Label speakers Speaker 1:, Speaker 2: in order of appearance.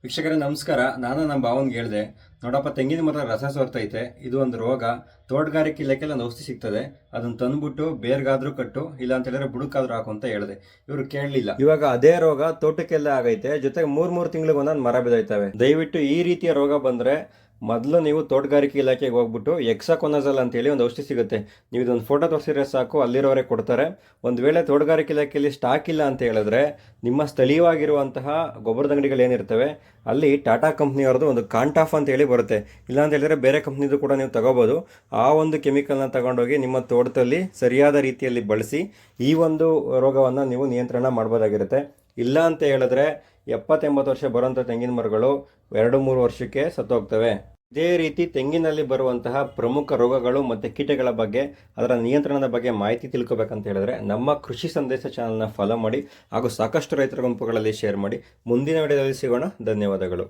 Speaker 1: ವೀಕ್ಷಕರೇ ನಮಸ್ಕಾರ. ನಾನು ನಮ್ಮ ಭಾವನ್ಗೆ ಹೇಳಿದೆ, ನೋಡಪ್ಪ ತೆಂಗಿನ ಮರ ರಸ ಸೋರ್ತೈತೆ, ಇದು ಒಂದು ರೋಗ, ತೋಟಗಾರಿಕೆ ಇಲಾಖೆಲ್ಲ ಒಂದು ಔಷಧಿ ಸಿಗ್ತದೆ, ಅದನ್ನ ತಂದ್ಬಿಟ್ಟು ಬೇರ್ಗಾದ್ರೂ ಕಟ್ಟು, ಇಲ್ಲ ಅಂತ ಹೇಳಿದ್ರೆ ಬುಡಕ್ಕಾದ್ರೂ ಹಾಕು ಅಂತ ಹೇಳಿದೆ. ಇವರು ಕೇಳಲಿಲ್ಲ. ಇವಾಗ ಅದೇ ರೋಗ ತೋಟಕ್ಕೆಲ್ಲ ಆಗೈತೆ, ಜೊತೆಗೆ ಮೂರ್ ತಿಂಗಳಿಗೆ ಒಂದೊಂದು ಮರ ಬಿದ್ದೈತವೆ. ದಯವಿಟ್ಟು ಈ ರೀತಿಯ ರೋಗ ಬಂದ್ರೆ ಮೊದಲು ನೀವು ತೋಟಗಾರಿಕೆ ಇಲಾಖೆಗೆ ಹೋಗ್ಬಿಟ್ಟು ಎಕ್ಸಾಕೊನಜಲ್ ಅಂತೇಳಿ ಒಂದು ಔಷಧಿ ಸಿಗುತ್ತೆ. ನೀವು ಇದೊಂದು ಫೋಟೋ ತೋರಿಸಿದ್ರೆ ಸಾಕು, ಅಲ್ಲಿರೋವರೆ ಕೊಡ್ತಾರೆ. ಒಂದು ವೇಳೆ ತೋಟಗಾರಿಕೆ ಇಲಾಖೆಯಲ್ಲಿ ಸ್ಟಾಕ್ ಇಲ್ಲ ಅಂತ ಹೇಳಿದ್ರೆ ನಿಮ್ಮ ಸ್ಥಳೀಯವಾಗಿರುವಂತಹ ಗೊಬ್ಬರದ ಅಂಗಡಿಗಳು ಏನಿರ್ತವೆ ಅಲ್ಲಿ ಟಾಟಾ ಕಂಪ್ನಿಯವ್ರದ್ದು ಒಂದು ಕಾಂಟಾಫ್ ಅಂತ ಹೇಳಿ ಬರುತ್ತೆ. ಇಲ್ಲ ಅಂತ ಹೇಳಿದ್ರೆ ಬೇರೆ ಕಂಪ್ನಿದು ಕೂಡ ನೀವು ತಗೋಬೋದು. ಆ ಒಂದು ಕೆಮಿಕಲ್ನ ತಗೊಂಡೋಗಿ ನಿಮ್ಮ ತೋಟದಲ್ಲಿ ಸರಿಯಾದ ರೀತಿಯಲ್ಲಿ ಬಳಸಿ ಈ ಒಂದು ರೋಗವನ್ನು ನೀವು ನಿಯಂತ್ರಣ ಮಾಡ್ಬೋದಾಗಿರುತ್ತೆ. ಇಲ್ಲ ಅಂತ ಹೇಳಿದ್ರೆ 70-80 ವರ್ಷ ಬರುವಂಥ ತೆಂಗಿನ ಮರಗಳು 2-3 ವರ್ಷಕ್ಕೆ ಸತ್ತೋಗ್ತವೆ. ಇದೇ ರೀತಿ ತೆಂಗಿನಲ್ಲಿ ಬರುವಂತಹ ಪ್ರಮುಖ ರೋಗಗಳು ಮತ್ತು ಕೀಟಗಳ ಬಗ್ಗೆ, ಅದರ ನಿಯಂತ್ರಣದ ಬಗ್ಗೆ ಮಾಹಿತಿ ತಿಳ್ಕೊಬೇಕಂತ ಹೇಳಿದ್ರೆ ನಮ್ಮ ಕೃಷಿ ಸಂದೇಶ ಚಾನಲ್ನ ಫಾಲೋ ಮಾಡಿ ಹಾಗೂ ಸಾಕಷ್ಟು ರೈತರ ಗುಂಪುಗಳಲ್ಲಿ ಶೇರ್ ಮಾಡಿ. ಮುಂದಿನ ವಿಡಿಯೋದಲ್ಲಿ ಸಿಗೋಣ. ಧನ್ಯವಾದಗಳು.